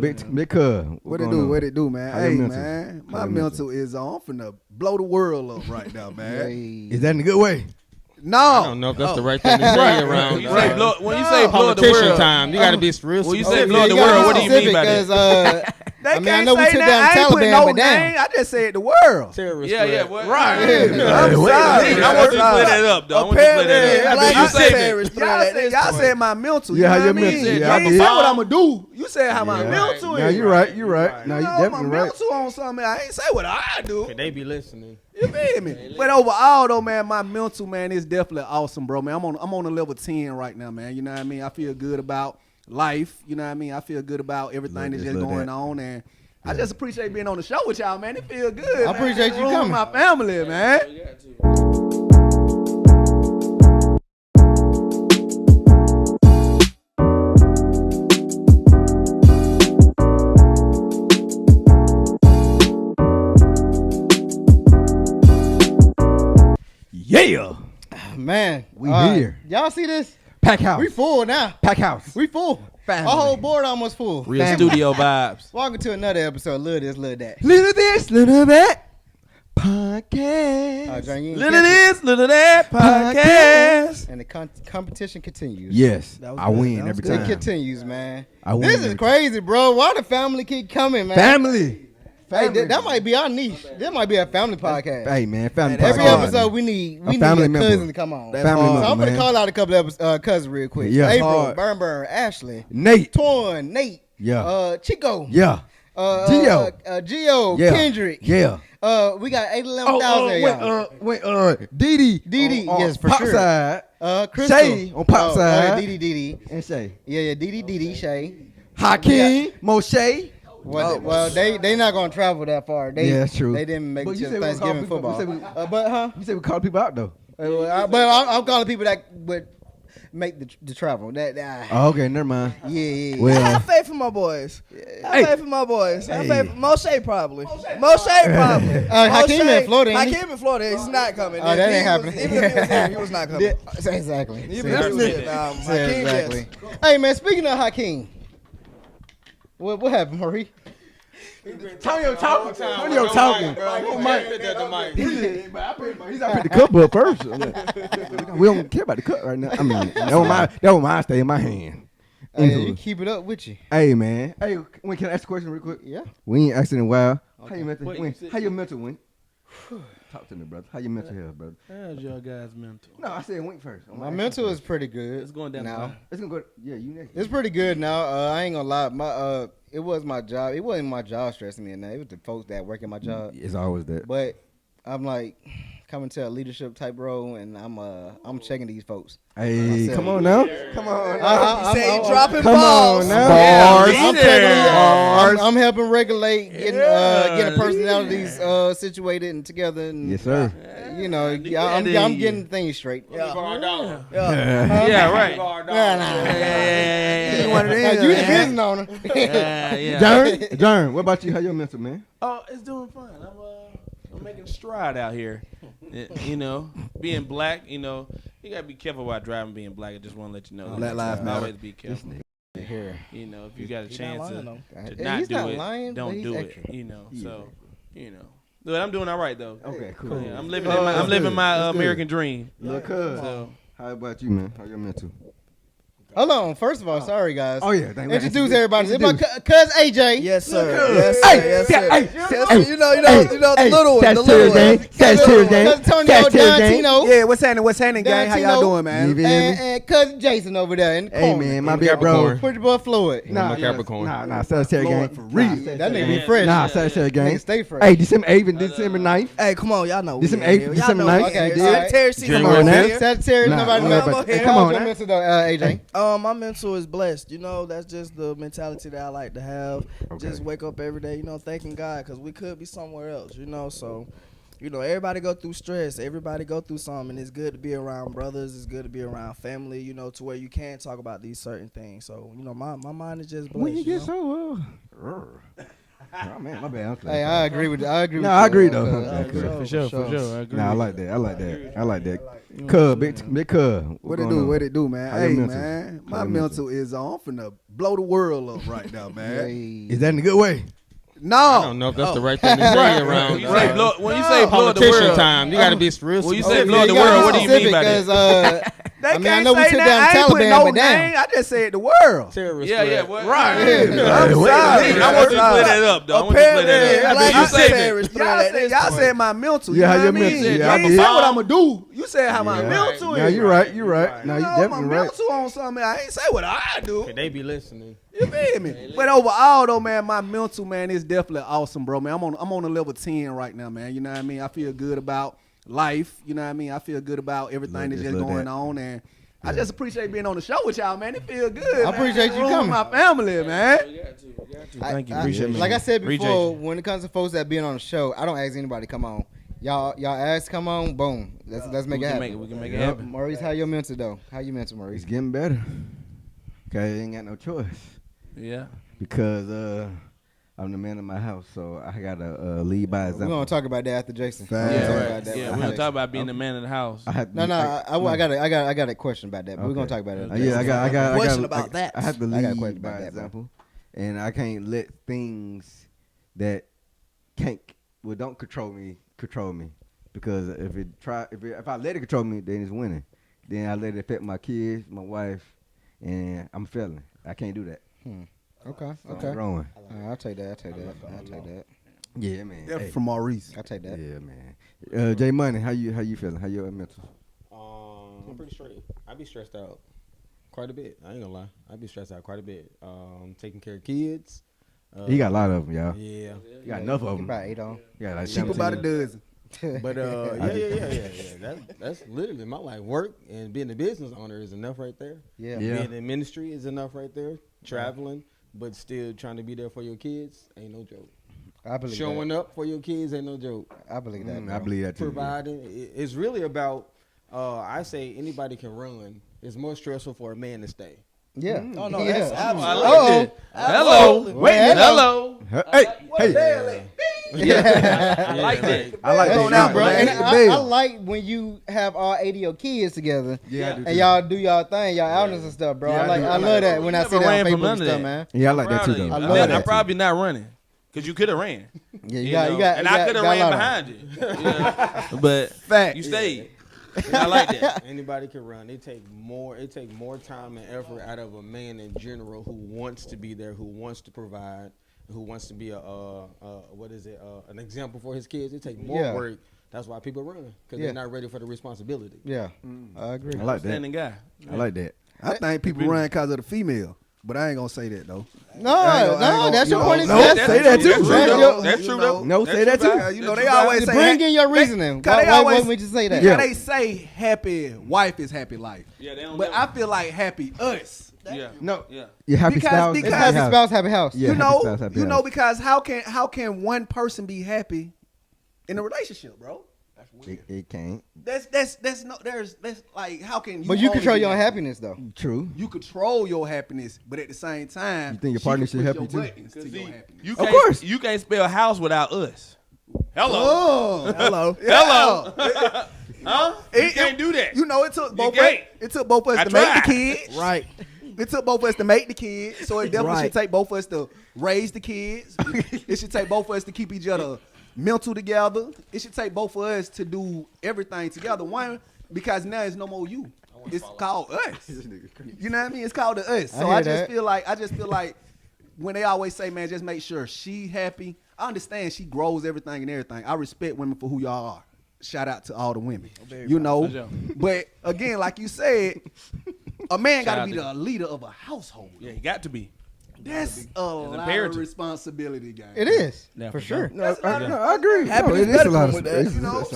Big cuz. What it do? What it do, man? How Hey, your mental? man, How my your mental is on. I'm finna blow the world up right now, man. Is that in a good way? No, I don't know if that's the right thing to say around. When you say blow, when you say blow the Politician world, time, you got to be real. when you specific. say blow the world, what do you mean by that? they I can't mean, I know we say took that. down I ain't put Taliban, no but damn. name. I just said the world. Terrorist Yeah, threat. what? Right. Yeah. I'm Wait, sorry. I want you to clear that up, though. I want you to clear that up. Apparently, You say it. y'all said my mental. Yeah, how you know your what I mean? mental, You yeah, I ain't did. say what I'm gonna do. You said how my mental Now is. you're right. You're right. Now You you know, my definitely right. mental on something. I ain't say what I do. They be listening. You feel me? But overall, though, man, my mental, man, is definitely awesome, bro, man. I'm on a level 10 right now, man. You know what I mean? I feel good about life. You know what I mean? I feel good about everything that's just going on, and I just appreciate being on the show with y'all, man. It feels good. I appreciate you Room with coming. my family, man. Yeah. Man, We all right. here. Y'all see this? Pack house. We full now. Pack house. We full. Family. Our whole board almost full. Real studio vibes. Welcome to another episode. Little this, little that. Little this, little that. Podcast. John, you ain't Little catch it. this, little that podcast. And the competition continues. Yes, That was I good. win That was every good. It time. continues, man. I win This is every crazy, bro. Why the family keep coming, man? Family. Hey, that might be our niche. That might be a family podcast. Hey man, family. Every podcast. episode, we need a family member. cousin to come on. Family So member, I'm gonna man. call out a couple of cousins real quick. Yeah. April, Hard. Burn, Ashley, Nate. Torn, Nate, Yeah. Chico, Yeah. Gio. Gio, Yeah. Kendrick. Yeah. We got 11,000 there, y'all. wait, Didi. Didi, yes, for Pop sure. side. Crystal. Shay on pop side. Didi. And Shay. Yeah, Didi, Shay. Hakeem. Moshe. Well, they not gonna travel that far. Yeah, that's true. They didn't make But it you to said we Thanksgiving call people- football. You said we call people out though. I'm calling people that would make the travel. Oh, okay, never mind. Yeah. I Well, have faith in my boys. I Hey. have faith in my boys. I have Hey. faith. Moshe probably. Moshe probably. Hakeem in Florida, ain't he? Hakeem in Florida. He's not coming. Oh, that If ain't he happening. Was, even if he was here, he was not coming. Exactly. Even if he was here, Hakeem, Exactly. yes. Hey man, speaking of Hakeem, what happened, Marie? Tonyo talking. Tonyo talking. He's not pick the cup up first. We don't care about the cup right now. I mean, that was mine stay in my hand. Hey, Anywho. you keep it up with you. Hey man. Hey, when can I ask a question real quick? Yeah. We ain't asking in a while. How you mental? What, you Win? said- How your mental win? Talk to me, brother. How your mental health, brother? How's your guys' mental? No, I said wink first. My mental is pretty good. It's going down now. fine. It's gonna go. Yeah, you next. It's pretty good now. I ain't gonna lie. My it was my job. It wasn't my job stressing me, and it was the folks that work in my job. It's always that. But I'm like coming to a leadership type role, and I'm checking these folks. Hey, said- come on now. Come on. I'm- He said I'm- he dropping Come balls. on now. Bars. I'm, Yeah. checking I'm helping regulate, getting personalities situated and together. And, Yes, sir. You know, I'm getting things straight. Yeah, right. You one of them, You the man. business owner. Yeah. Jern, what about you? How your mental, man? Oh, it's doing fine. I'm making stride out here. You know, being black, you know, you gotta be careful about driving being black. I just want to let you know. Black lives matter. Always be careful. Here. You know, if you got a chance lying, to though. not He's do not it, lying, but don't he's do extra. it. You know, so you know. But I'm doing all right though. Okay, cool. Yeah, I'm living my That's good. American dream. Look, cuz. So How about you, man? How your mental? Hold on. First of all, sorry guys. Oh yeah. Thank Introduce everybody. This is my cousin AJ. Yes, sir. Hey, Yes, sir. Yes, sir. hey, Yes, hey, sir. You know, the little one. The little one. Sagittarius gang. Cousin Tony Sagittarius gang. Tino. Yeah, what's happening? What's happening, gang? How y'all Tino. doing, man? You feel me? And cousin Jason over there in the Hey corner. man, my big bro. Capricorn. Pretty boy Floyd. Nah, Capricorn. Nah, Sagittarius gang for real. That nigga be fresh. Nah, Sagittarius gang. Nigga stay fresh. Hey, December 8th and December 9th. Hey, come on, y'all know. This we some in eight- here. this Y'all some know night- we in here. Okay, Sagittarius season Come on over now. here. Sagittarius, Nah, nobody nah, knows. but- Hey, come how's on your now. mental though, AJ? My mental is blessed. You know, that's just the mentality that I like to have. Okay. Just wake up every day, you know, thanking God, because we could be somewhere else, you know. So, you know, everybody go through stress. Everybody go through something. It's good to be around brothers. It's good to be around family, you know, to where you can talk about these certain things. So, you know, my mind is just blessed. When you get know? so Oh man, my bad. I'm Hey, sorry. I agree with. I agree. No, with I you, agree though. For sure. I agree. Nah, I like that. I like that. I like that. Cuz, big cuz. What it do? What it do, man? How your Hey, mental? man, How my your mental is on. I'm finna blow the world up right now, man. Is that in a good way? I No, don't know if that's the right thing to say around When you say blow, when you say blow the politician world, time. You got to be real. When you specific. say blow the world, what do you mean by that? that? they I can't mean, I know we say took that. down I ain't put Taliban, no but damn. name. I just said the world. Terrorist Yeah, threat. what? Right. Yeah, I'm wait a sorry. minute. I want you to play that up, though. I want you to play that up. Apparently, You say that. y'all said my mental. Yeah, how you know your what I mental, mean? yeah, I You ain't did. say what I'm gonna do. You said how my Yeah. mental No, is. you're right. You're right. No, you my definitely right. mental on something. I ain't say what I do. They be listening. You feel me? But overall, though, man, my mental, man, is definitely awesome, bro, man. I'm on a level 10 right now, man. You know what I mean? I feel good about life. You know what I mean? I feel good about everything that's just look going that. on, and I just appreciate being on the show with y'all, man. It feel good. I appreciate you Room with coming. my family, man. Thank you. Like me. I said Appreciate before, you. when it comes to folks that being on the show, I don't ask anybody to come on. Y'all ask come on, boom. Let's make We it can happen. we can make it happen. Maurice, how your mental though? How you mental, Maurice? It's getting better. Okay, ain't got no choice Yeah. because I'm the man of my house, so I gotta lead by We're example. gonna talk about that after Jason. Facts. We're Yeah, gonna talk Right. about that Yeah, after we're gonna Jason. talk about being the man of the house. I had No, I got a question about that, but we're gonna Okay. talk about it. Yeah, I got Question about that. I have to I got a question lead about by that, bro. example, and I can't let things that don't control me because if I let it control me, then it's winning. Then I let it affect my kids, my wife, and I'm failing. I can't do that. Okay, So okay. I'm growing. I'll take that. I'll take that. Yeah, man. Definitely Hey. from Maurice. I'll take that. Yeah, man. J Money, how you feeling? How your mental? I'm pretty straight. I be stressed out quite a bit. I ain't gonna lie. I be stressed out quite a bit. Taking care of kids. He got a lot of them, y'all. Yeah. You got enough of them. About 8 on. You got like Cheap about a 17. dozen. But yeah. That's literally my life. Work and being a business owner is enough right there. Yeah. Yeah. Being in ministry is enough right there. Traveling, but still trying to be there for your kids ain't no joke. I believe Showing that. up for your kids ain't no joke. I believe that. I bro. believe that too. Providing it's really about. I say anybody can run. It's more stressful for a man to stay. Yeah. Oh no, Yeah. that's I absolutely. like that. Hello. Absolutely. Wait. Hello. Hello. Hey, I like that. I like Go that, now, Bro, man. and Hit the I bell. like when you have all 8 of your kids together Yeah, I do and too. y'all do y'all thing, y'all outings and stuff, bro. Yeah, I do. I love that when I Never see that ran on from Facebook none and of stuff, that. man. Yeah, I like that Proud too, of you. though. I I love mean, that I'm too. probably not running because you could have ran. Yeah, you You got, know? you got, and you I got, could have got a ran lot of behind you. Yeah. But Fact. you stayed. And I like that. Anybody can run. It take more time and effort out of a man in general who wants to be there, who wants to provide, who wants to be an example for his kids. It take more Yeah. work. That's why people run because Yeah. they're not ready for the responsibility. Yeah, I agree. I like that. Standing guy. I like that. I think people run because of the female, but I ain't gonna say that though. No, I ain't gonna- that's you your know, point. no, That's- say that too. That's true, That's though. your- That's true, though. No, That's say that true, too. though. You know, That's they true, always though. say Bring in your reasoning. Cause they Why always wouldn't we just say that? Yeah. They say happy wife is happy life. Yeah, they don't But know. I feel like happy us. Yeah. No, Yeah. you happy Because- spouse. because- It's happy happy house. spouse, happy house. Yeah, you happy know, spouse, happy you know, house. because how can one person be happy in a relationship, bro? It can't. That's like how can you? But you only control be your own happy? happiness, though. True. You control your happiness, but at the same time, You think your she partner can should push help your you too? buttons to your happiness. You Of can't, course. You can't spell house without us. Hello. Oh, Hello. Hello. Yeah. Huh? You can't do that. You know, it took both. can't. It took both of us I to make the tried. kids. Right. It took both of us to make the kids, so it definitely Right. should take both of us to raise the kids. It should take both of us to keep each other mental together. It should take both of us to do everything together. One, because now it's no more you. It's called us. You know what I mean? It's called the us. So hear I just that. feel like when they always say, man, just make sure she happy. I understand she grows everything and everything. I respect women for who y'all are. Shout out to all the women. You know, For sure. but again, like you said, a man got Shout to be out the leader of a household. Yeah, you got to be. That's a lot imperative. of responsibility, guys. It is Yeah, for for sure. No, I agree. Happiness No, it is better a lot come of with that, space. you know? It's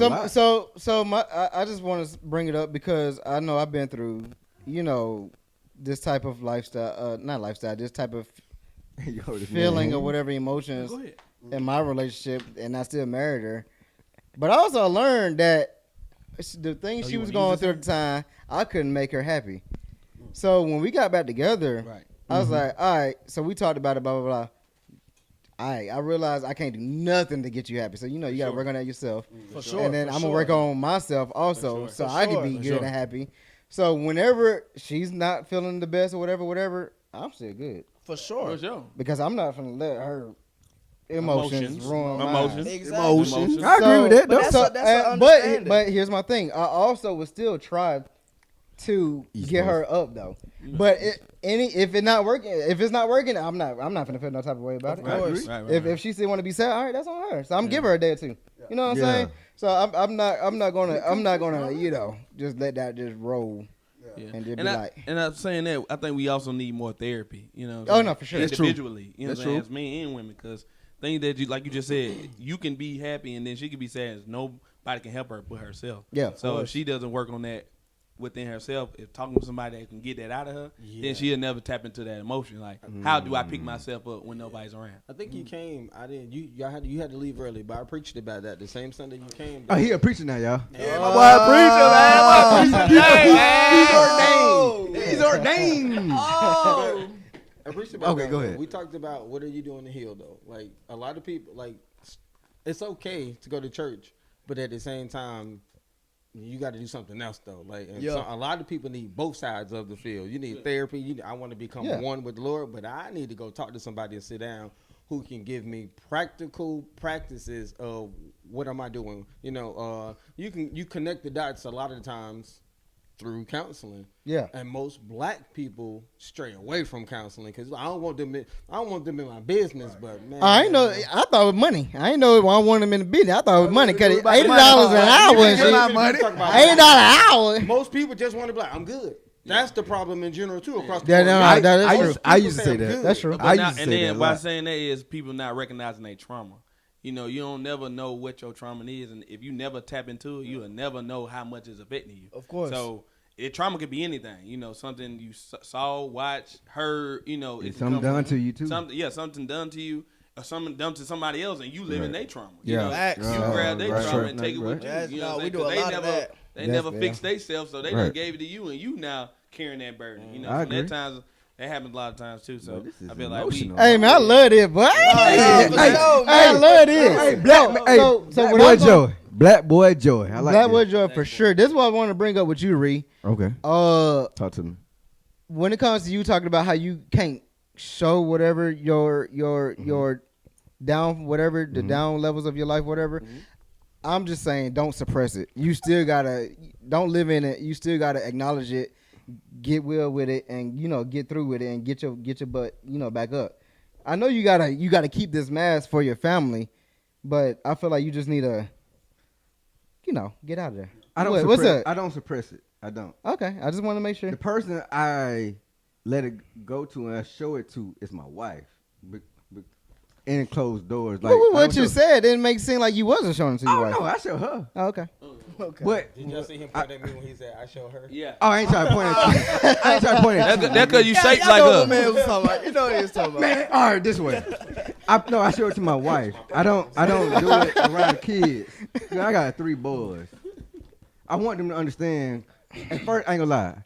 a lot. I just want to bring it up because I know I've been through, this type of lifestyle, not lifestyle, this type of Yo, this feeling man. or whatever emotions in my relationship, and I still married her. But I also learned that the things she was going through at the time, I couldn't make her happy. So when we got back together, Right. I was like, all right, so we talked about it, blah, blah, blah. I realize I can't do nothing to get you happy. So you know you gotta work on that yourself. For sure. And then for I'm sure. gonna work on myself also, sure. so For I can sure. be For good and happy. So whenever she's not feeling the best or whatever, I'm still good For sure. For sure. because I'm not gonna let her emotions ruin mine. Emotions. Exactly. Emotions. I agree with that, But though. that's an but understanding. here's my thing. I also would still try to East get Coast. her up though. But if it's not working, I'm not gonna feel no type of way about it. Of course. Right, If she still want to be sad, all right, that's on her. So I'm giving her a day or two. You know what I'm Yeah. saying? So I'm not gonna just let that just roll Yeah. and just And be I, like, and I'm saying that I think we also need more therapy. You know. what I'm Oh, saying? no, for sure. That's true. Individually, you know, That's what I'm saying, true. as men and women, because things that you like you just said, you can be happy and then she can be sad. Nobody can help her but herself. Yeah. So if she doesn't work on that within herself, if talking to somebody that can get that out of her, then she'll never tap into that emotion. Like, how do I pick myself up when nobody's around? I think you came. I didn't. You had to leave early, but I preached about that the same Sunday you came. Oh, he a preacher now, y'all. Yeah, my boy preacher, man. He's ordained. I preached about Okay, that. go ahead. We talked about what are you doing to heal though. Like a lot of people, like it's okay to go to church, but at the same time, you got to do something else though. Like and Yeah. a lot of people need both sides of the field. You need therapy. I want to become Yeah. one with the Lord, but I need to go talk to somebody and sit down who can give me practical practices of what am I doing. You know, you connect the dots a lot of times through counseling. yeah. And most black people stray away from counseling because I don't want them in my business. But man, I ain't know. I thought it was money. I ain't know I wanted them in the business. I thought it was money because $80 about the money. an hour and Get my shit. money. $80 an hour. Most people just want to be like, I'm good. That's the problem in general too across the Yeah, board. no, Most that is I true. used, I people used to say say I'm that. good. That's true. I Now- used to and say then that. by a lot. saying that is people not recognizing their trauma. You know, you don't never know what your trauma is, and if you never tap into it, you'll never know how much it's affecting you. Of course. So trauma could be anything. You know, something you saw, watched, heard. You know, it It's can something come done from to you too. something done to you, or something done to somebody else, and you live in Right. their trauma. You Yeah. know, Facts. you grab their Right. trauma Right. and take it with you. Yes, You know no, what I'm we saying? do a 'Cause they lot of never, that. They That's never fair. fixed themselves, so they Right. done gave it to you, and you now carrying that burden. You know, I so that agree. times that happens a lot of times too. So Bro, this is I feel like we. emotional. Hey man, I love it, boy. Hey, Hey, I love this. Hey, black, hey, so black when boy I'm going- joy. Black boy joy. I like Black that. Boy Joy for sure. This is what I want to bring up with you, Ree. Okay, Uh, talk to me. when it comes to you talking about how you can't show whatever your down whatever the down levels of your life, whatever. I'm just saying, don't suppress it. You still gotta don't live in it. You still gotta acknowledge it, get well with it, and get through with it, and get your butt back up. I know you gotta keep this mask for your family, but I feel like you just need to get out of there. I don't. What's suppress, up? I don't suppress it. I don't. Okay, I just want to make sure. The person I let it go to and I show it to is my wife. In closed doors, like What I don't you show- said didn't make it seem like you wasn't showing it to your Oh wife. no, I show her. Oh, okay. Okay. But Did y'all see him point at me when he said I show her? Yeah. oh, I ain't trying to point at you. I ain't trying to point at you. That cause you shaped y'all like know what a. man was talking about. You know what he was talking about. Man, all right, this way. I show it to my wife. I don't do it around the kids. You know, I got 3 boys. I want them to understand. At first, I ain't gonna lie.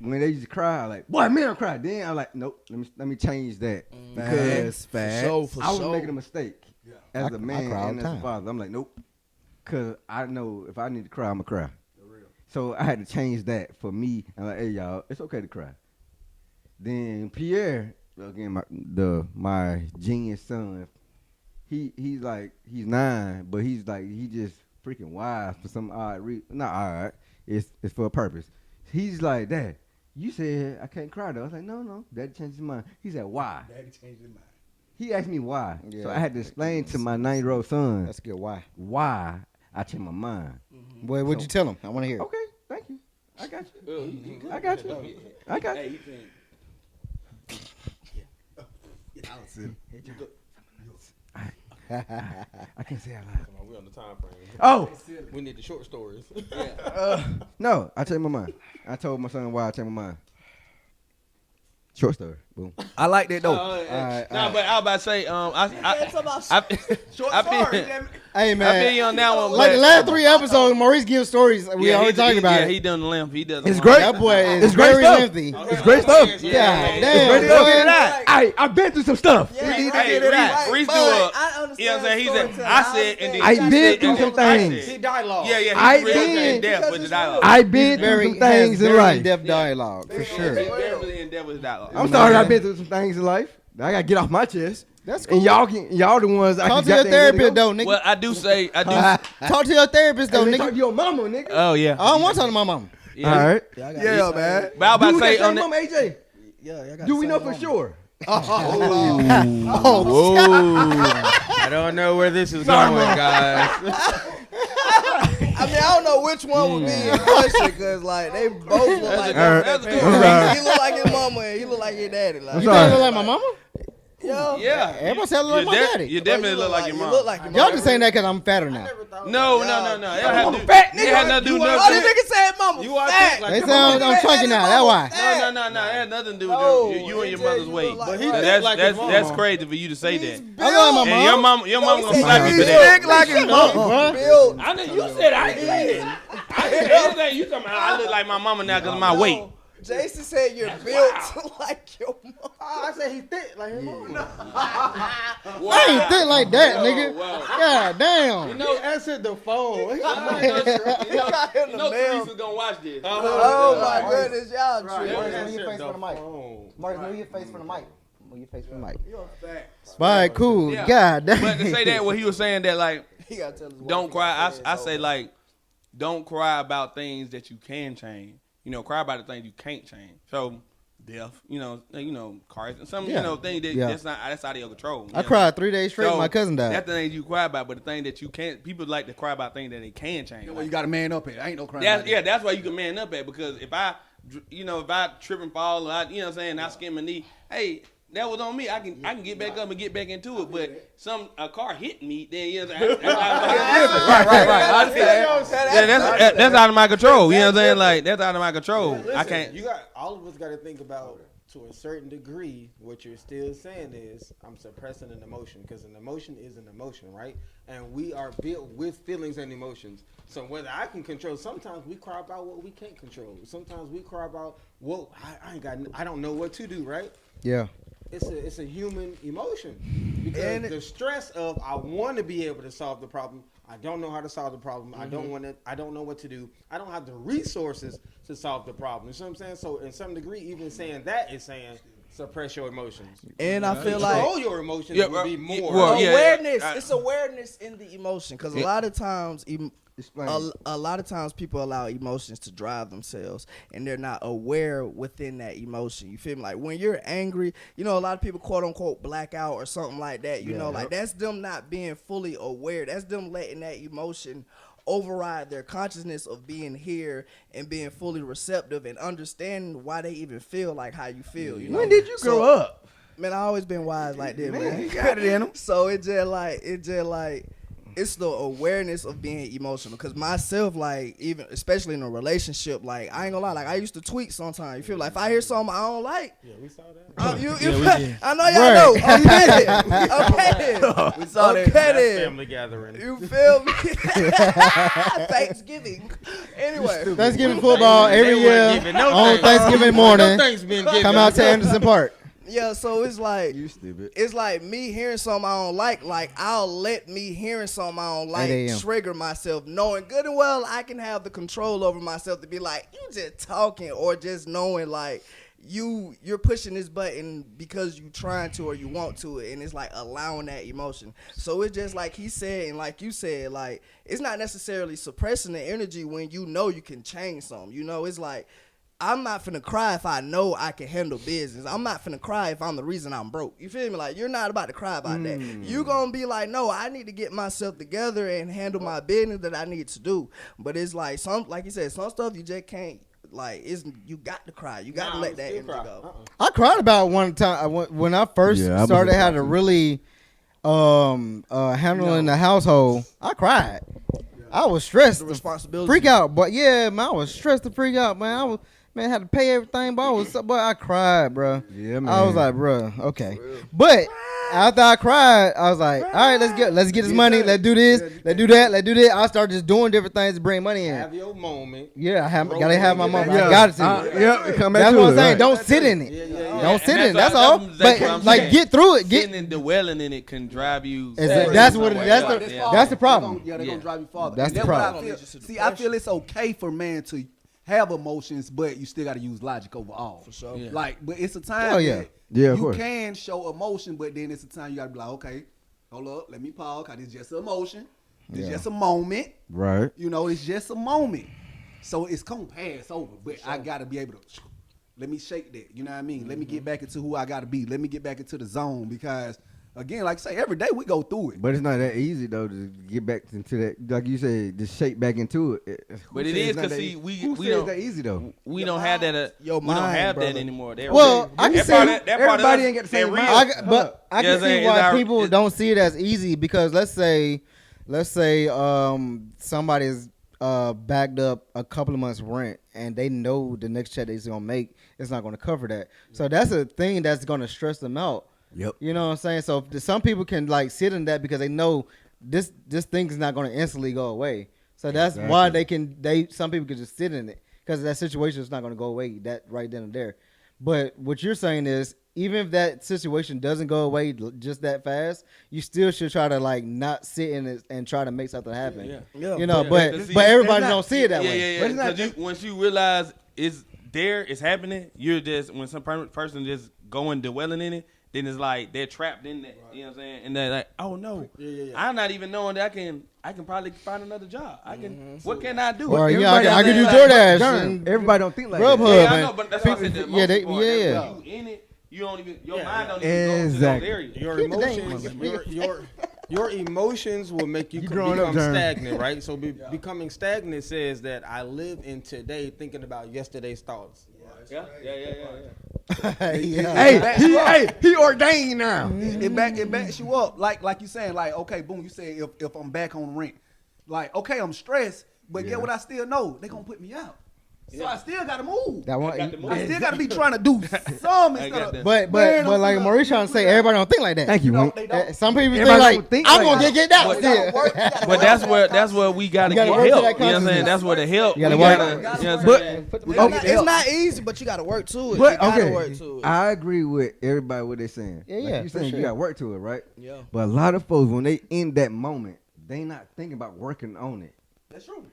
When they used to cry, like, boy, man, don't cry. Then I'm like, nope, let me change that. Because Facts. For I was sure. making a mistake as I a man cry all and the as a time. father. I'm like, nope. Because I know if I need to cry, I'm going to cry. So I had to change that for me. I'm like, hey, y'all, it's okay to cry. Then Pierre, again, my genius son, he's 9, but he just freaking wise for some odd reason. Not odd. It's for a purpose. He's like, Dad, you said I can't cry though. I was like, no, Daddy changed his mind. He said, why? Daddy changed his mind. He asked me why. Yeah. So I had to explain to my 9-year-old son That's good. Why? why I changed my mind. Boy, what'd you tell him? I want to hear. Okay, thank you. I got you. I got you. I got you. I can't say out loud. Come on, we on the time frame. Oh, We need the short stories. no, I changed my mind. I told my son why I changed my mind. Short story. Boom. I like that though. But I was about to say, It's about I short I've been- story. Hey, Hey I man, feel you on that one. like but- the last 3 episodes, Maurice gives stories. We already talked about Yeah, it. he done limp. He does. It's great. That boy is It's great very stuff. lengthy. It's great stuff. God Yeah. damn, Ready up, get it boy. out. I've been through some stuff. Yeah, We need to right. get it out. Reese do But a. I You know what I'm understand saying? He said, storytelling. I said, and then I he been said, through and some then I things. said. dialogue. Yeah, yeah. I He's real been- in depth with the dialogue. I've been through Very some things in very life. in-depth dialogue for He's sure. very in depth with the dialogue. I'm sorry I've been through some things in life. I gotta get off my chest. That's cool. And y'all the ones I Talk can to your therapist though, nigga. Well, I do say, I do. Talk to your therapist though, Talk to nigga. your mama, nigga. Oh yeah. I don't want to talk to my mama. Yeah. All right. Yeah, I got Yeah, man. But I was about Do to we say got on same that. mama, AJ? Yeah, I got Do we the know same for mama. sure? Oh, I don't know where this is going, guys. I mean, I don't know which one would be in question because like they both look like That's a good I'm one. sorry. he look like his mama and he look like his daddy. Like, I'm you think I sorry. look like my mama? yeah, Yeah. Everybody say I look like my daddy. You definitely look like your You mom. look like your Y'all mama. just saying that because I'm fatter now. No. It had to do. fat It had nothing to do with Oh, nothing. this nigga said mama. You are fat. like They your say I'm mama. chunky now. That's why. No. It had nothing to do with No, you and your AJ, mother's you weight. look like But he her. think That's like his that's mama. crazy for you to say that. I look like my And mom. your mom gonna slap you He's for that. big like his mama. Built. I know you said I said. I said you talking about I look like my mama now because of my weight. Jason said you're built like your mama. I said he thick like his mama. I ain't thick like that, nigga. God damn. No, answered the phone. He got him you the know mail. Teresa's gonna watch this. Oh my goodness, y'all true. Move your face from the mic. Marcus, move your face from the mic. Move your face from the mic. All right, cool. Yeah. God damn. But to say that, what he was saying that like, He gotta tell his wife don't he cry. got fed, I though. say like, don't cry about things that you can change. You know, cry about the things you can't change. So, death. You know, cars, some Yeah. things that Yeah. that's out of your control. you I know? cried 3 days straight. So, when my cousin died. That's the things you cry about, but the thing that you can't. People like to cry about things that they can change. Well, you got to man up here. I ain't no crime. That's that's why you can man up at, because if I trip and fall, or you know what I'm saying, I skin my knee, hey, that was on me. I can get back up and get back into it. But a car hit me, then you know what I'm saying, Right. I see that. that's out of my control. You know what I'm saying? Like that's out of my control. Listen, I can't. all of us got to think about, to a certain degree, what you're still saying is, I'm suppressing an emotion, because an emotion is an emotion, right? And we are built with feelings and emotions. So whether I can control, sometimes we cry about what we can't control. Sometimes we cry about, well, I don't know what to do, right? Yeah. It's a human emotion, because the stress of I want to be able to solve the problem, I don't know how to solve the problem, I don't know what to do, I don't have the resources to solve the problem. You see what I'm saying? So in some degree, even saying that is saying suppress your emotions. And I feel like Control your emotions Yeah, would be more. well, yeah, awareness. yeah. It's awareness in the emotion, because a lot of times, a lot of times people allow emotions to drive themselves, and they're not aware within that emotion. You feel me? Like when you're angry, a lot of people quote unquote black out or something like that. You know, like that's them not being fully aware. That's them letting that emotion override their consciousness of being here and being fully receptive and understanding why they even feel like how you feel. You know? When did you grow up? Man, I always been wise like that, man. You got it in him. So it's the awareness of being emotional. Because myself, like, even especially in a relationship, like, I ain't gonna lie, like, I used to tweak sometimes. You feel like if I hear something I don't like, Yeah, we saw that. I know y'all know. Okay, We saw that. Okay, That's then. family gathering. You feel me? Thanksgiving. Anyway, Thanksgiving football every They year wasn't giving no on thanks. Thanksgiving No morning. thanks being given. Come out to Anderson Park. yeah. So it's like. You stupid. It's like me hearing something I don't like I'll let me hearing something I don't 8 like a.m. trigger myself, knowing good and well I can have the control over myself to be like, you just talking, or just knowing like you're pushing this button because you trying to or you want to, and it's like allowing that emotion. So it's just like he said, and like you said, like it's not necessarily suppressing the energy when you know you can change something. It's like, I'm not finna cry if I know I can handle business. I'm not finna cry if I'm the reason I'm broke. You feel me? Like, you're not about to cry about that. You gonna be like, no, I need to get myself together and handle my business that I need to do. But it's like like you said, some stuff you just can't. Like, you got to cry. You got to let that energy go. I cried about one time when I first Yeah, I was started a how to too. really handling the household. I cried. I was stressed. The to responsibility. freak out, but yeah, man, I was stressed to freak out, man. Man, had to pay everything, boy. I cried, bro. Yeah, man. I was like, bro, okay. But after I cried, I was like, all right, let's get this money. Let's do this. Let's do that. Let's do that. I started just doing different things to bring money in. Have your moment. Yeah, gotta have my moment. I got to. Yeah, come back That's to what it, I'm saying. right. Don't sit in it. Don't sit in it. That's what- all. that's But what I'm like, saying. get through it. Sitting and dwelling in it can drive you. That's what. That's the problem. They're Yeah. gonna drive you farther. That's And the what I problem. feel. See, I feel it's okay for man to have emotions, but you still got to use logic overall. For sure. Yeah. Like, but it's a time. Oh, yeah. that Yeah, of you course. can show emotion, but then it's a time you got to be like, okay, hold up, let me pause, cause it's just an emotion. It's Yeah. just a moment. Right. You know, it's just a moment. So it's gonna pass over, but I gotta be able to let me shake that. You know what I mean? Let me get back into who I gotta be. Let me get back into the zone because, again, like I say, every day we go through it. But it's not that easy though to get back into that. Like you said, just shake back into it. But it is because see, we who we says don't that easy though. we don't have that. Your We don't mind, have that brother. anymore. Well, I can that see part of- that part of everybody us, ain't got the they same real. mind. But I Yeah, can I'm saying, see why it's our- people don't see it as easy because let's say somebody's backed up a couple of months rent and they know the next check they're gonna make is not gonna cover that. So that's a thing that's gonna stress them out. Yep. You know what I'm saying? So some people can like sit in that because they know this thing is not gonna instantly go away. So that's why some people can just sit in it because that situation is not gonna go away that right then and there. But what you're saying is, even if that situation doesn't go away just that fast, you still should try to like not sit in it and try to make something happen. Yeah. You know, But everybody that's not- don't see it that Yeah, way. yeah, But it's yeah. not- Because once you realize it's there, it's happening. You're just when some person just going dwelling in it, then it's like they're trapped in that. You know what I'm saying? And they're like, oh no, I'm not even knowing that I can probably find another job. I can. What can I do? Or Everybody I can do like- DoorDash. Darn, and- everybody don't think like Grubhub. that. Yeah, I man. know, but that's why I said the Yeah, they- emotional part. yeah. That when you in it, you don't even your mind don't even go to those Exactly. areas. Your Keep the dang emotions, your emotions will make you, You growing up, become Darn. stagnant, right? So becoming stagnant says that I live in today thinking about yesterday's thoughts. Yeah. Yeah. He ordained now. It backs you up. Like you saying, like, okay, boom, you say if I'm back on rent, like, okay, I'm stressed, but get what I still know, they gonna put me out. So I still gotta move. That one. got the move. I still gotta be trying to do some I instead got of. that. But Man, I'm like finna- Maurice trying to say, everybody don't think like that. Thank you. No, Wink. they don't. Some people think Everybody like, don't think I'm like gonna get out You still. gotta work, you gotta But work that's on where that we gotta You gotta get work to help. that You know what I'm saying? consciousness. That's where the help. You gotta we work. gotta- you know what I'm But- saying? It's not easy, but you got to work to it. But you gotta okay, work to it. I agree with everybody what they're saying. Yeah, Like yeah, you for saying sure. you got to work to it, right? Yeah. But a lot of folks when they in that moment, they not thinking about working on it. That's true.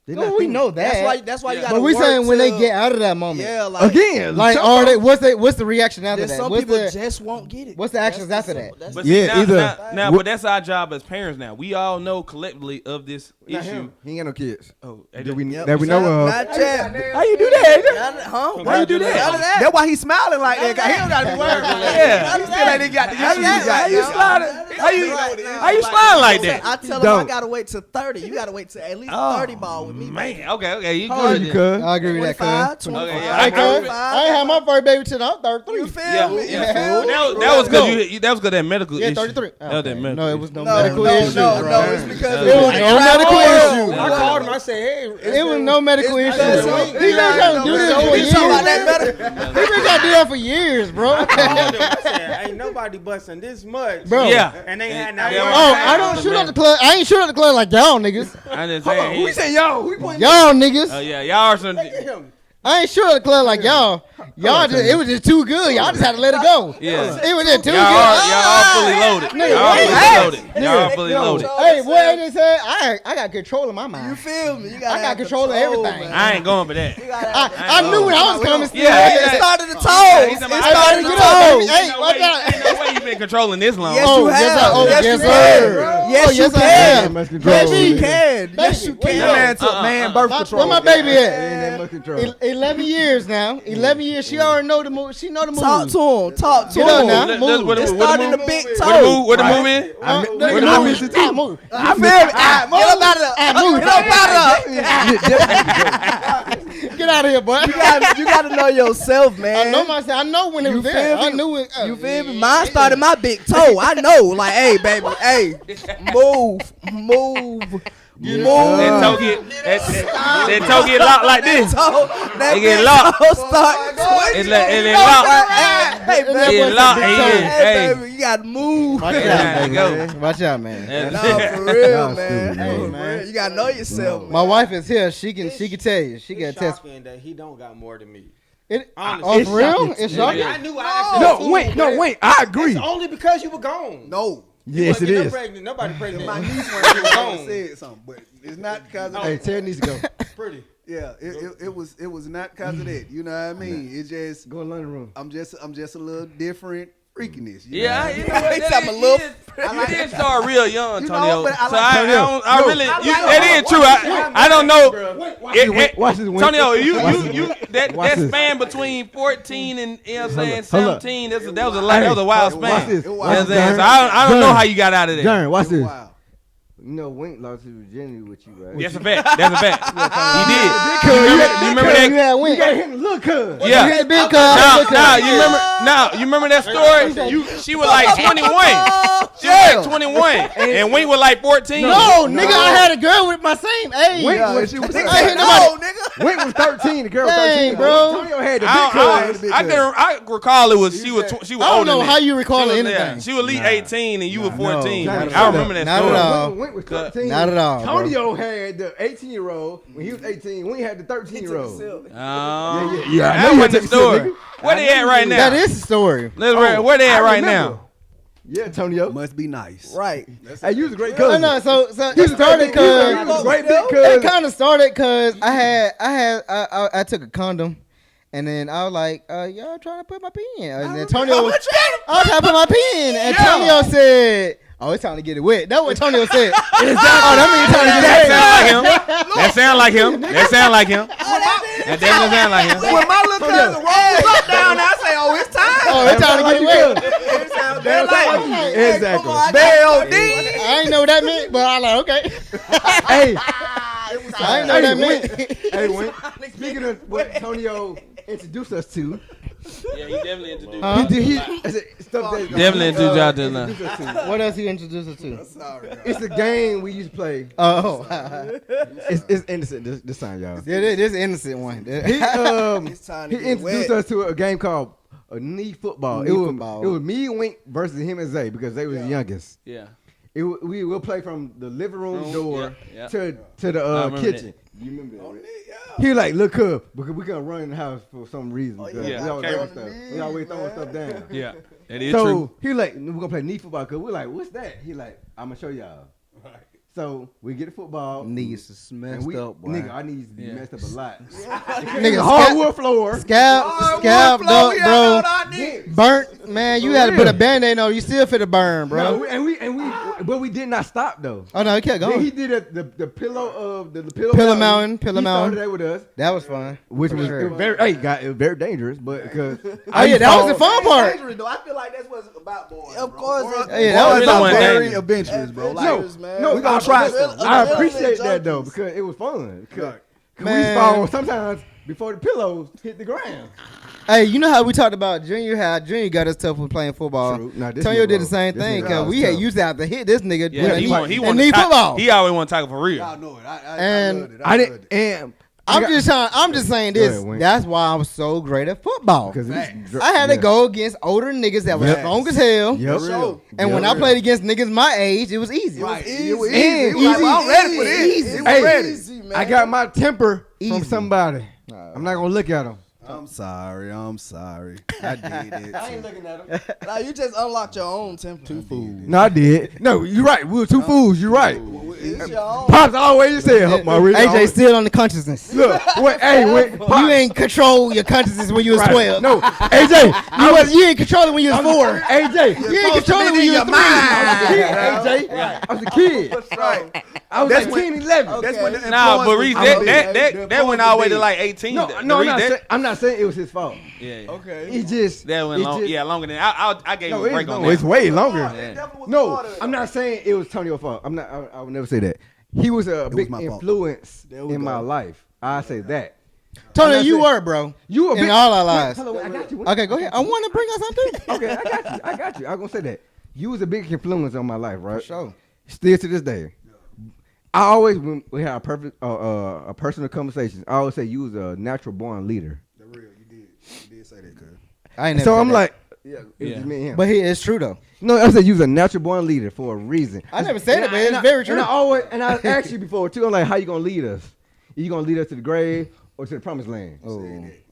They No, not we thinking- know that. That's why you Yeah. got to But we work saying when they till- get out of that moment. Yeah, like again. Like, some are they? folks- What's the reaction after Then that? some What's people the just won't get it. what's the actions That's after simple. that? That's But Yeah, see, either- now, what- but that's our job as parents. Now we all know collectively of this Not issue. him. He ain't got no kids. Oh, That we Yep. that we know of. Not yet. How you do that? Huh? Why you do that? None of that. That's why he's smiling like that. 'Cause he don't gotta be worried. Yeah. He still ain't got the None of issue that you got. right You now. sliding? How you sliding like that? I tell them Don't. I gotta wait till 30. You gotta wait till at least Oh, 30 ball with me. Man, okay, you How old are good. you, then. cuz? I agree with that, 25, cuz. 25. Okay, yeah, Hey, I agree. cuz, I ain't had my first baby till I'm 33. You feel Yeah, me? yeah. You feel me? That was because that was because that medical Yeah, issue. 33. That was that Okay. medical No, it issue. was no No, medical no, issue. no, bro. no. It's because It was no medical issue. I called him. I said, hey, It was no medical issue. because He of- been trying to do this for You talking about years. that better? He been trying to do that for years, bro. I said, ain't nobody busting this much. Bro. Yeah. And they had Yeah, that. yeah, Oh, I don't shoot up the club. I ain't shoot up the club like y'all niggas. I just saying. We say yo. We put Y'all niggas. Yeah, y'all are some. I ain't shoot up the club like y'all. Y'all just, it was just too good. Y'all just had to let it go. Yeah. It was just too Y'all good. fully loaded. Nigga, Y'all wait. fully loaded. Y'all fully Yo. loaded. Hey, what they said? I got control of my You mind. feel me? You I gotta got have control of everything. man. I ain't going for that. You gotta have I knew when I was coming. Still. Yeah, It started the Yeah, toes. he's It about- started the Get up, baby. toes. Hey, Ain't no watch way- out. ain't no way you been controlling this long. Yes, Oh, you yes, have. I- oh, yes, yes, you sir. can. Yes, Oh, you yes, I can. have. much control Yes, you with it. can. Yes, you That can. man took man birth control. Where my baby Ain't at? that much control. 11 years now. 11 years. She already know the move. She know the Talk moves. to him. Talk to Get up him. now. Let's- Move. what the It move- what the started in the move- big what the move? toe. What the move in? I Move. miss it too. Move. I feel it. Get up out of there. move. Get up out of there. Get out of here, boy. You gotta know yourself, man. I know myself. I know when it You was there. feel I me? knew it. You feel me? Mine started my big toe. I know. Like, hey, baby, hey, move. That toe get locked like this. That It get bitch locked. toe start It twitching. locked. Hey, It baby, locked. hey, baby, you gotta move. Watch Yeah, out, there you go. man. Watch out, man. Nah, for real, Y'all man. stupid, Hey, man. man. You gotta know yourself, man. My wife is here. She can tell you. She can It's test. shocking that he don't got more than me. It, Honestly. oh, It's for real? shocking. It's Yeah. shocking. I knew I No, said wait, food, no, man. wait. I agree. It's only because you were gone. No. Yes, it is. Nobody pregnant. My niece You were went gone. said something, but it's not because of Hey, that. Ted needs to go. Pretty. Yeah, it was not because of that. You know what I mean? It's just Go in the room. I'm just a little different freakiness. You know Yeah, what I you mean? know what? He talking a little- You did start real young, You know, Antonio. but I So like I really, I like that is true. I don't know. Watch this. Antonio, you Watch that this. span between 14 and you know what I'm saying Hold up. 17. That was a lot. That was a wild Watch span. this. You know Watch what I'm this. saying? So I don't know how you got out of there. Darren, watch this. Wow. You know, Wink lost his virginity with you, right? That's a fact. That's a fact. He did. You remember You that? had win. You got him. Look, cuz. Yeah. You had big You remember that story? She was like 21. She was like 21, and Wink was like 14. No, nigga, I had a girl with my same age. Wink Yeah, was, she was- I ain't No, nobody. nigga. Wink was 13. The girl was Dang, 13. bro. Antonio had the big cuz. I recall it was she was I older don't know than how that. you recall She was- anything. She was at least 18 and you were 14. not at I all. remember that Not story. at all. Wink was 13. Not at all, bro. Antonio had the 18-year-old when he was 18. Wink had the 13-year-old. Yeah, I know that you wasn't the took a sip, story. nigga. Where they at right now? That is the story. Where they at I right remember. now? Yeah, Antonio. Must be nice. Right. Hey, you was a great No, cousin. no, so You it was a started great- you was because a great big it cousin. kind of started because I took a condom. And then I was like, y'all trying to put my pee in. And Antonio was trying to put my pee in. And Antonio said, oh, it's time to get it wet. That's what Antonio said. Oh, that means it's time to get it wet. That sound like him. That sound like him. That definitely sound like him. When my little cousin rolls up down, I say, "Oh, it's time." Oh, it's time to get it wet. It sounds That's just like like you. Hey, Exactly. come on, I got I ain't know what that meant, but I like, okay. Hey, I ain't know what that meant. hey, Wink. Speaking of what Antonio introduced us to, Yeah, he definitely introduced Huh? stuff that Definitely introduced y'all to now. introduced us to. What else he introduced us to? Sorry. It's a game we used to play. Oh, It's innocent this time, y'all. yeah, this is innocent one. He It's time to he get introduced wet. us to a game called knee football. Knee football. It was me, Wink versus him and Zay because they was the youngest. Yeah. We will play from the living room door yeah. to the remember kitchen. You remember that? Right? He was like, look up, because we gonna run in the house for some reason. because yeah. We always Okay. throwing stuff. We always throwing stuff down. Yeah. That is So true. he like, we're gonna play knee football. Cause we're like, what's that? He like, I'm gonna show y'all. So we get the football. Knees is and messed we, up, boy. nigga, our knees be Yeah. messed up a lot. Nigga, Hardwood floor. scalp, bro. Burnt, man. You had to put a band-aid on. You still fit a burn, bro. No, but we did not stop though. Oh no, he kept Then going. he did the pillow of the pillow, Pillow Mountain, Pillow he Mountain. started that with us, That was fun. which For was sure. it was very it was very dangerous, but because Oh yeah, that was the fun part. Though. I feel like that's what's about boys. Of bro. course, Boys- Yeah, that was boys really are one very thing. adventurous, bro. Like, Adventurous, man. no, we gonna try stuff. I Adrenaline appreciate that though junkies. because it was fun. Cause we Man. fall sometimes before the pillows hit the ground. Hey, you know how we talked about Junior? How Junior got us tough with playing football. True. Nah, this Antonio nigga did the rough. same This thing nigga because rough. we had Tough. used to have to hit this nigga. Yeah, with he a want knee- he and want knee to football. He always want to tackle for real. Y'all know it. And I loved it. I loved didn't. it. And I'm just saying Go this. ahead, Wayne. That's why I'm so great at football. because I had to go against older niggas that was Yep. strong as hell. Yep. Real. And when I played against niggas my age, it was easy. Right. easy. It was And easy. It was like, well, I'm ready for this. Easy. It was Hey, ready. Easy, man. I got my temper Easy. from somebody. I'm not gonna look at him. I'm sorry. I did it. I ain't looking at him. Nah, you just unlocked your own temper. No, I did. No, you're right. We were two fools. You're right. It's your own. Pops always said, "Help my Rick." AJ still on the consciousness. Look, wait, You ain't control your consciousness when you was 12. No, AJ, You ain't controlling when you was 4. AJ, You ain't controlling when you was 3. I was a kid. Right. I was That's like when- 10, 11. That's when the Nah, influence but was Reese, big. that went all the way to like 18. No, Reese, I'm not saying it was his fault. yeah. Okay. It just That went it long. just- Yeah, longer than I gave him No, a break on it's that. way longer. Yeah. Definitely was No, part of it. I'm not saying it was Tonyo's fault. I'm not. I would never say that. He was a was big my fault. influence There we in go. my life. I say that. Tony, I'm you not were, bro. You a In big, all our Wait, lives. hold on, wait, I got you. Okay, go ahead. I want to bring us something. Okay, I got you. I'm gonna say that. You was a big influence on my life, right? For sure. Still to this day. I always, when we have a personal conversation, I always say you was a natural born leader. The real, you did say that, cuz. I ain't never So said I'm that. like, yeah, it Yeah. was me and him. But it's true though. No, I said you was a natural born leader for a reason. I never said it, but it's And I- very true. And I asked you before too. I'm like, how you gonna lead us? You gonna lead us to the grave or to the promised land?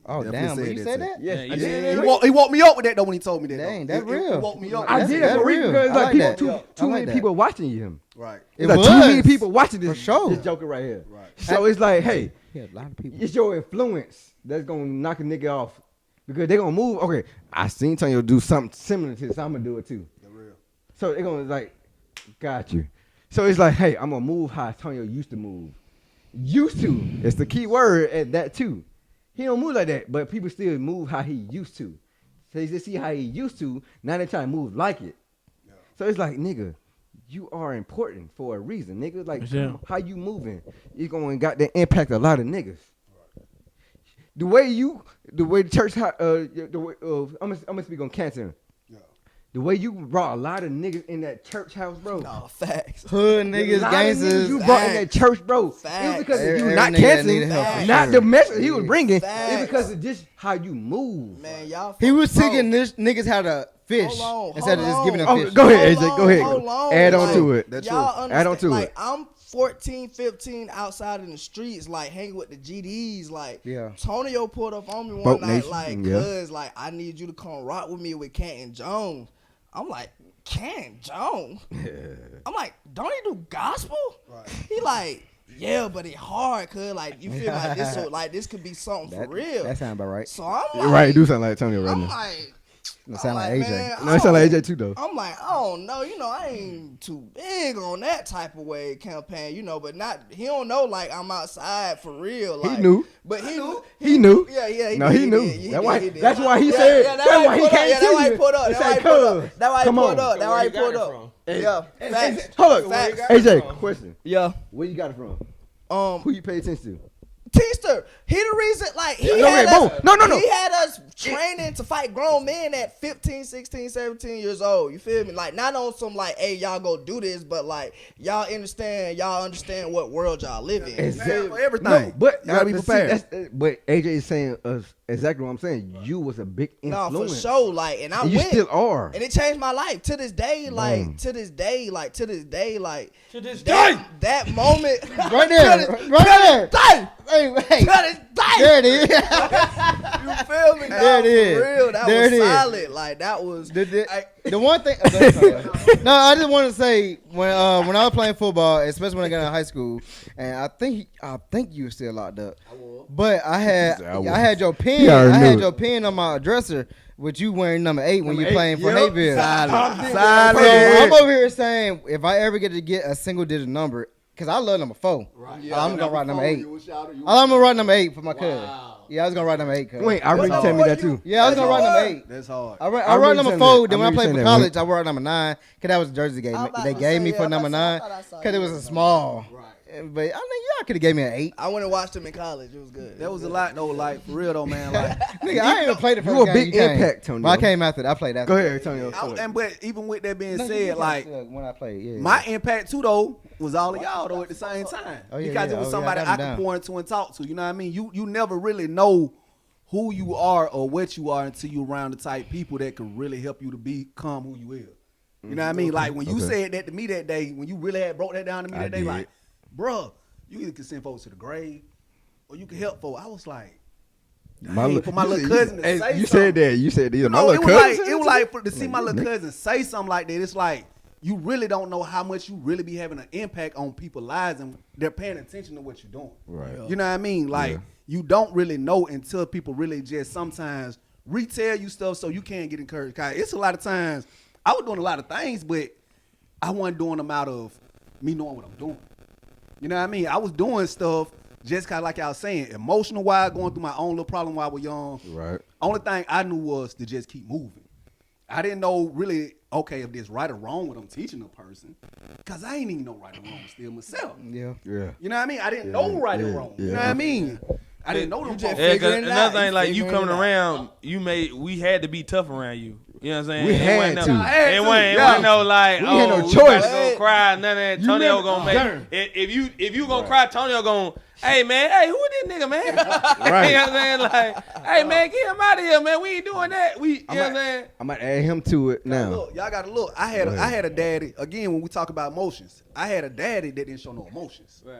Oh Definitely damn, but said you that said too. that? Yes, Yeah, I you did. said He woke me up with that though when he told me that. Dang, though. that's real. He woke me up. I That's- did it that's for real real. because I like like people, that. too I like many that. people watching you. Right. It It's like was. too many people watching this, For sure. this joker right here. Right. So it's like, hey, Yeah, a lot of people. it's your influence that's gonna knock a nigga off because they gonna move. Okay, I seen Tonyo do something similar to this. I'm gonna do it too. The real. So they're gonna like, got you. So it's like, hey, I'm gonna move how Tonyo used to move. Used to. It's the key word at that too. He don't move like that, but people still move how he used to. So they just see how he used to. Now they try to move like it. Yeah. So it's like, nigga, you are important for a reason, nigga. Like Yeah. how you moving, it's gonna got that impact a lot of niggas. The way the church, I'm gonna speak on cancer. Yeah. The way you brought a lot of niggas in that church house, bro. No, facts. Hood A niggas, lot of gangsters. you brought in that church, bro. It was Facts. because of you Every not nigga that canceling, needed help for not sure. the message he was bringing. Facts. It's because of just how you move. Man, y'all. He was bro, teaching this niggas how to fish Hold on, instead of hold just giving them on. Oh, fish. go ahead, Hold AJ. Go ahead. hold on. Add on Like, to it. That's y'all true. understand, Add on to like, it. I'm 14, 15 outside in the streets, like hanging with the GDs. Like, Yeah. Tonyo pulled up on me one Boat night, Nation, like, yeah. cuz, like, I need you to come rock with me with Canton Jones. I'm like, Canton Jones? I'm like, don't he do gospel? Right. He like, yeah, but it hard, cuz, like, you feel like this, so, like, this could be something for real. That sound about right. So I'm You're like, right, it do sound like Antonio right I'm now. like, It sound like I'm AJ. man, No, it sound like I AJ too though. I'm like, I don't know, I ain't too big on that type of way campaign, but he don't know like I'm outside for real. Like, knew. but he knew. He knew. Yeah, he No, did, he knew. did, he That's did, why. he did. That's why he Yeah, said. yeah, That's why he came yeah, to that's why he you put up. and That's why said, he put up. "Cuz, That's why he come put on." up. That's why he Where you put got it up. from? Yeah, facts. Hold up, Facts. AJ. Question: Yeah. Where you got it from? Who you pay attention to? Teaster, he the reason, like, he No, had wait, us, boom. No. he had us training to fight grown men at 15, 16, 17 years old. You feel me? Like, not on some, like, hey, y'all go do this, but, like, y'all understand what world y'all live in. Exactly. For everything. No, but You gotta be see, prepared. but AJ is saying exactly what I'm saying. You was a big No, influence. for sure, like, and I And you went, still are. and it changed my life to this day, like, Boom. to this day, like, this that moment, Right there. Right there. day, Hey, hey. to this day. There it is. You feel me? There it is. For real, that There was it is. solid. Like, that was. The one thing. No, I just want to say when I was playing football, especially when I got in high school, and I think you were still locked up. But I had your pen. He already I knew had it. your pen on my dresser with you wearing number 8 when you playing for Yep. Hayville. So Silent. I'm over here saying if I ever get to get a single digit number, because I love number 4. I'm gonna write number 8. I'm gonna write number 8 for my cousin. Yeah, I was gonna write number 8. Cause. Wait, I really tell me that too. Yeah, I was gonna write number 8. That's hard. I wrote remember number saying 4. that. Then I when I remember played saying for that, college, I wrote number 9 because that was the jersey I was about they to gave say, me yeah, for I number thought I 9 saw because it you. was a small. Right. But I think y'all could have gave me an 8. I went and watched him in college. It was good. That was a lot though, like for real though, man. Like, Nigga, I ain't even played the first You a game big you came. impact, Tony. But I came after that. I played after. Go ahead, Antonio. but even with that being No, you said, came like after when I played, yeah. my impact too though was all of y'all though at the same time. Oh, yeah, because yeah. it was Oh, somebody yeah, I got I him could down. pour into and talk to. You know what I mean? You never really know who you are or what you are until you around the type people that can really help you to become who you is. You know what I mean? Like when you Okay. said that to me that day, when you really had broke that down to me I that day, did. like, bruh, you either can send folks to the grave or you can help folks. I was like, dang, for my little cousin to say you something. said that. You said that. My No, little it was like cousin. it was like to see my Like, little nigga. cousin say something like that. It's like you really don't know how much you really be having an impact on people's lives and they're paying attention to what you're doing. Right. You know what I mean? Like Yeah. you don't really know until people really just sometimes retell you stuff so you can't get encouraged. 'Cause it's a lot of times I was doing a lot of things, but I wasn't doing them out of me knowing what I'm doing. You know what I mean? I was doing stuff just kind of like I was saying, emotional wise, going through my own little problem while I was young. Right. Only thing I knew was to just keep moving. I didn't know really, okay, if this right or wrong what I'm teaching a person, because I ain't even know right or wrong still myself. Yeah. Yeah. You know what I mean? I didn't know right or yeah, wong. yeah. You know what I mean? I didn't know them just folks. Yeah, 'cause figuring it out. another thing, like you figuring coming it out. around, we had to be tough around you. You know what I'm saying? We It had wasn't to. no, Had it to, wasn't yeah. no like, We had no we choice. gotta go cry. None of that. You Tonyo remember- gonna Darn. make. If you gonna cry, Tonyo gonna. Hey man, hey, who this nigga, man? Right. You know what I'm saying? Like, hey man, get him out of here, man. We ain't doing that. You know what I'm saying? I might add him to it now. Look, y'all gotta look. I had a daddy. Again, when we talk about emotions, I had a daddy that didn't show no emotions. Right.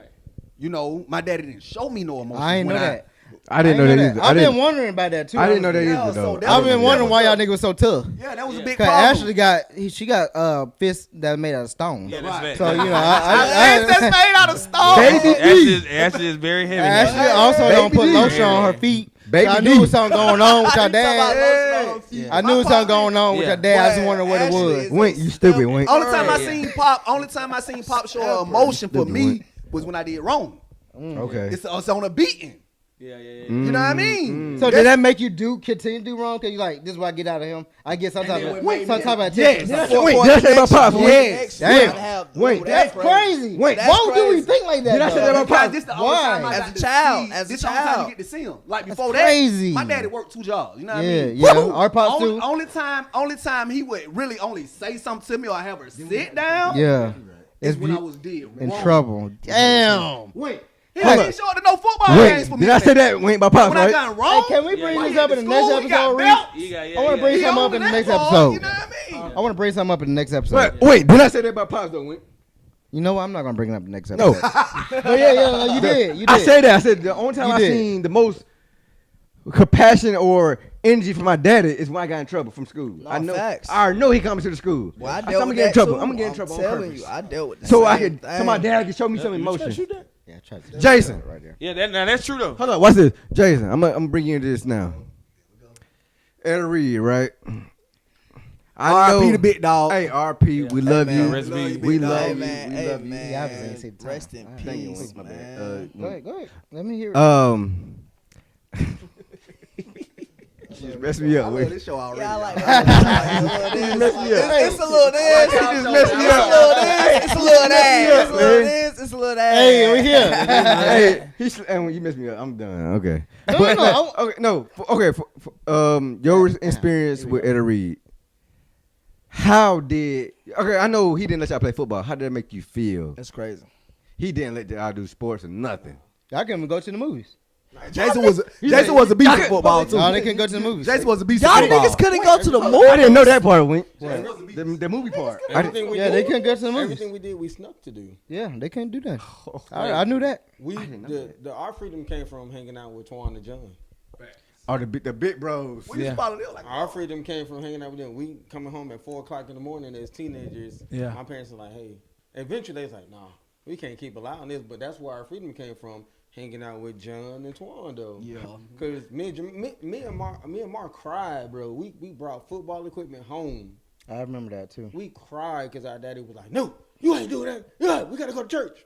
You know, my daddy didn't show me no emotions. I ain't know when that. I didn't know that either. I've been wondering about that too. I didn't know that Yeah, either so though. that I've was- been wondering why y'all niggas was so tough. Yeah, that was a big Cause problem. Ashley she got fists that made out of stone. Yeah, that's fact. So you know, That's made out of stone. Baby Ashley is very heavy. Ashley also Baby don't put D. lotion on her feet. Baby So I D. knew something going on with your Talking about dad. lotion on her feet. I knew something going on with Yeah. your dad. I just Boy, wondered what it Ashley was. is Wink, you stupid, Wink. Only time I Yeah. seen Pop show emotion for me was when I did wrong. Okay. It's on a beating. Yeah. You know what I mean? So did that make you continue to do wrong? Cause you like, this is what I get out of him. I get some type then of what made me- attention. Yes. Wait, did I say about Pops? Wink? Yes. Damn. Wait, That's crazy. Wait, Why that's would you crazy. think like that? Did I say though? that about Because Pops? this the only time I Why? got As a to child, see- as a this the only time child. you get to see him. Like That's before crazy. that, my daddy worked 2 jobs. You know what I Yeah, mean? yeah. Woo! Our pops too. Only time he would really only say something to me or have her sit down. Yeah. Is It's when I be- was dead in wrong. trouble. Damn. Wait, he Hold didn't up. show up to no football games for Wait, me. did I say that? Wink by Pops, When I right? got wrong, Hey, can we bring when this he up hit in the school, next he got episode, belts. Reese? I want to bring He something on up in the that next part, episode. You know what I mean? I want to bring something up in the next episode. Wait, did I say that about Pops though, Wink? You know what? I'm not gonna bring it up in the next No. episode. But yeah, you did. You did. I say that. I said the only time You I did. seen the most compassion or energy from my daddy is when I got in trouble from school. No, I know. facts. I already know he coming to the school. Well, I said, dealt I'm with gonna get in that trouble. too. I'm gonna get in trouble on telling purpose. you, I dealt with the So I same could, so my thing. dad could show me some emotion. Yeah, try to Jason. right there. Yeah, now that's true though. Hold up, watch this, Jason. I'm gonna bring you into this now. Ed Reed, right? I RP the big dog. Hey, RP, we love man, you. we love you, We big love dog. you. man, We hey, love you. man. Yeah, I was gonna say the time. Rest in Alright. Thank you, peace, Wink, my bad. man. Go ahead. Let me hear it. Just mess me I up. love Wink. this show already. Yeah, I like that. It's a little this. Just mess me up. It's a little that. It's a little this. It's a little that. Hey, we here. Hey, and you messed me up. I'm done. Okay. No, But, no, okay, no. Okay. Your experience with Ed Reed. How did? Okay, I know he didn't let y'all play football. How did that make you feel? That's crazy. He didn't let y'all do sports or nothing. Y'all couldn't even go to the movies. Jason was a beast at football too. No, they couldn't go to the movies. Jason was a beast Y'all at football. niggas couldn't go to the I movies. didn't know that part. Wink. The movie part. I didn't- Everything we Yeah, did, they couldn't go to the movies. everything we did, we snuck to do. Yeah, they couldn't do that. I knew that. Our freedom came from hanging out with Twan and John. Oh, the big bros. We used to follow them like Our freedom came from hanging out with them. We coming home at 4:00 in the morning as teenagers. Yeah. My parents were like, "Hey." Eventually, they was like, "Nah, we can't keep an eye on this." But that's where our freedom came from, hanging out with John and Twan though. Yeah. Cause me and Mark cried, bro. We brought football equipment home. I remember that too. We cried because our daddy was like, "No, you ain't doing that. Yeah, we gotta go to church."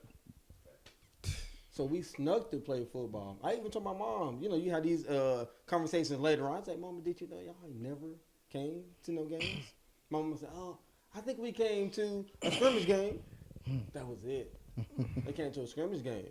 So we snuck to play football. I even told my mom, you had these conversations later on. I said, "Mama, did you know y'all never came to no games?" Mama said, "Oh, I think we came to a scrimmage game." That was it. They came to a scrimmage game.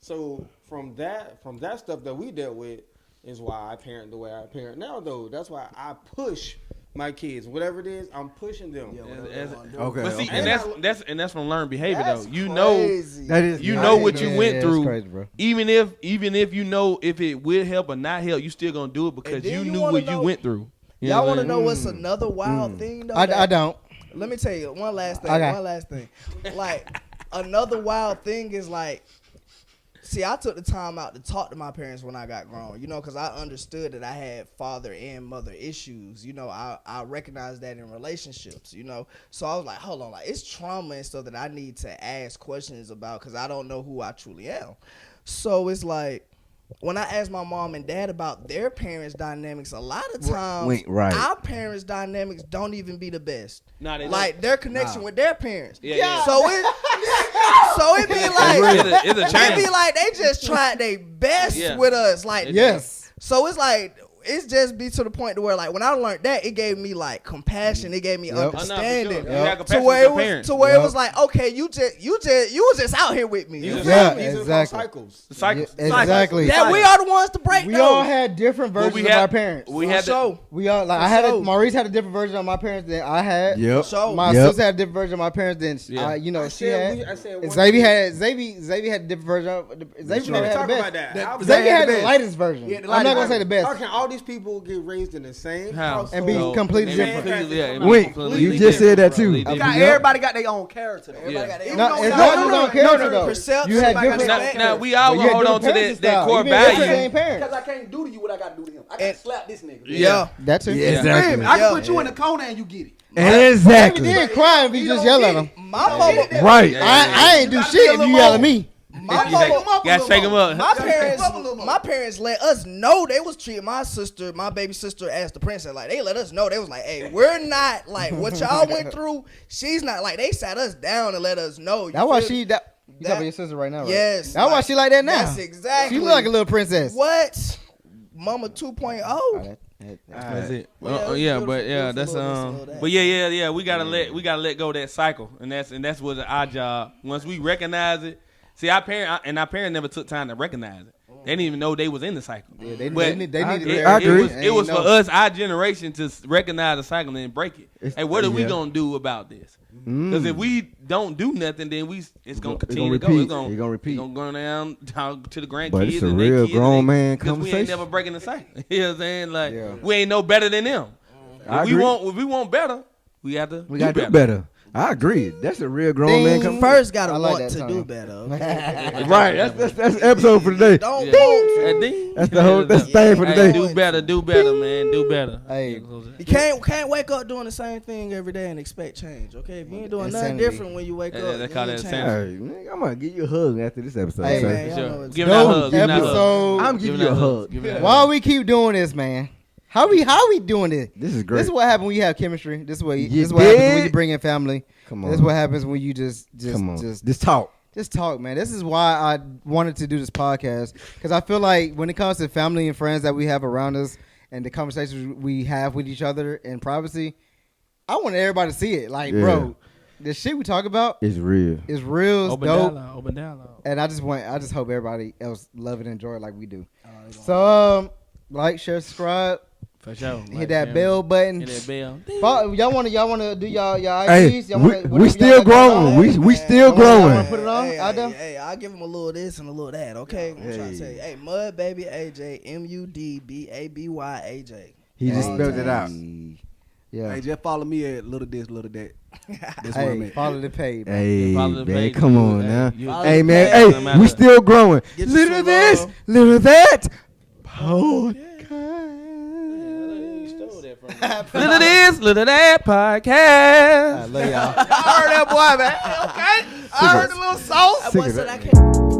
So from that stuff that we dealt with is why I parent the way I parent now. Though that's why I push my kids. Whatever it is, I'm pushing them. Okay. But see, okay. and that's from learned behavior That's though. You know, crazy. That is. you know what you Yeah, went yeah, through. It's crazy, bro. Even if you know if it will help or not help, you still gonna do it because And then you you knew wanna what know- you went through. You Y'all what want to I'm know what's another wild thing though? I that- don't. Let me tell you one last thing. Okay. One last thing. Like another wild thing is like, see, I took the time out to talk to my parents when I got grown, because I understood that I had father and mother issues. I recognized that in relationships, So I was like, hold on, like it's trauma and stuff that I need to ask questions about because I don't know who I truly am. So it's like, when I ask my mom and dad about their parents' dynamics, a lot of times right. our parents' dynamics don't even be the best. Nah, they Like their connection with their parents. Yeah. So it be like It's a it change. be like they just tried their best Yeah. with us. Like Yes. So it's like it's just be to the point to where like when I learned that, it gave me like compassion. It gave me understanding. You had To compassion where with it your was parents. to where it was like, okay, you was just out here with me. You feel Yeah, me? These are called exactly. cycles. The cycle. Exactly. That we are the ones to break We those. all had different Well, versions of our parents. We had so. We all like For I had sure. Maurice had a different version of my parents than I had. Yep. So My Yep. sister had a different version of my parents than Yeah. you know I she said had. I said And one Xavier thing. had a different version. Xavier We never had talk the about best. that. How- Xavier had the best. lightest version. Yeah, the I'm not gonna lightest say the best. How can all these people get raised in the same How? household And be completely and be different. completely- yeah, and be Wait, completely you just said that different, too. bro. They Got, did. everybody got their own character. Though. Everybody got their No, own it's style. not just on character though. Perception. You had Everybody different. got Now, their now we all But gonna you had hold on to different that parenting core style. Even if it's the value. same parents. Because I can't do to you what I got to do to him. I And- can slap this nigga. Yeah. That too. Yeah, Damn, exactly. I can Yeah. put you in the corner and you get it. He Exactly. did cry if he just yell at him. My mama, Right. Yeah. I ain't do shit if you yell at me. my You mama, gotta shake him up. my parents let us know they was treating my sister, my baby sister, as the princess. Like they let us know they was like, hey, we're not like what y'all went through. She's not like they sat us down and let us know. You That's why feel me? she. You talking That- about your sister right now, right? Yes, That's why she like that now. That's exactly. She look like a little princess. What? Mama 2.0. That's it. Well, yeah, Yeah, beautiful, but yeah, beautiful that's little this, little but yeah. We gotta let go of that cycle, and that's what our job. Once we recognize it, see our parents never took time to recognize it. They didn't even know they was in the cycle. Yeah, they But need to I agree. It was for us, our generation, to recognize the cycle and break it. It's- Hey, what are we yeah. gonna do about this? Because if we don't do nothing, then it's gonna continue to go. repeat. It's gonna repeat. It's gonna go down to the grandkids. But it's a and their real kids grown and man because we ain't conversation. never breaking the cycle. You know what I'm saying? Like Yeah. we ain't no better than them. I If agree. we want better, we have to We gotta do better. I agree. That's a real grown man You conversation. first gotta I like want that to tone. do better. Okay? Right. That's the episode for today. Don't Yeah. want. That's the whole. That's the thing for Hey, today. do better, man. Do better. Hey. You can't wake up doing the same thing every day and expect change. Okay, if you ain't doing nothing Insanity. different when you wake Yeah, up, they you call ain't that change. insanity. Hey, nigga, I'm gonna give you a hug after this episode. Hey, sir. man. For y'all know sure. it's Give it that Dope hug. Give it that hug. episode. I'm giving you a hug. Give it that Why hug. we keep doing this, man? How we doing this? This is great. This is what happens when you have chemistry. This is what You this is what happens when did? you bring in family. Come on. This is what happens when you just Come on. just talk. Just talk, man. This is why I wanted to do this podcast, because I feel like when it comes to family and friends that we have around us and the conversations we have with each other in privacy, I want everybody to see it. Like, Yeah. bro, the shit we talk about It's real. is real, it's Open dope, dialogue. Open dialogue. and I just hope everybody else love it and enjoy it like we do. So, like, share, subscribe, For sure. hit that bell button. Hit that bell. Follow, y'all wanna do y'all Hey, IGs? Y'all wanna- we whatever still y'all got going growing. on? We still Come on, y'all wanna growing. put it on? Hey, Out there? hey, I'll give him a little this and a little that. Okay, I'm trying to tell you. Hey, Mud Baby AJ, MUDBABY AJ. He just Hey, spelled it out. Yeah. Hey, just follow me at little this, little that. That's what I Hey, meant. follow the page. Hey, Follow the man, page. come on Hey, now. you- Hey, man, Follow the hey, page. we still growing. Get you Little some this, love. little that. Podcast. Little this, little that podcast. I love y'all. I heard that boy, man. Okay. I heard the little sauce. That Sick boy of said that. I can't.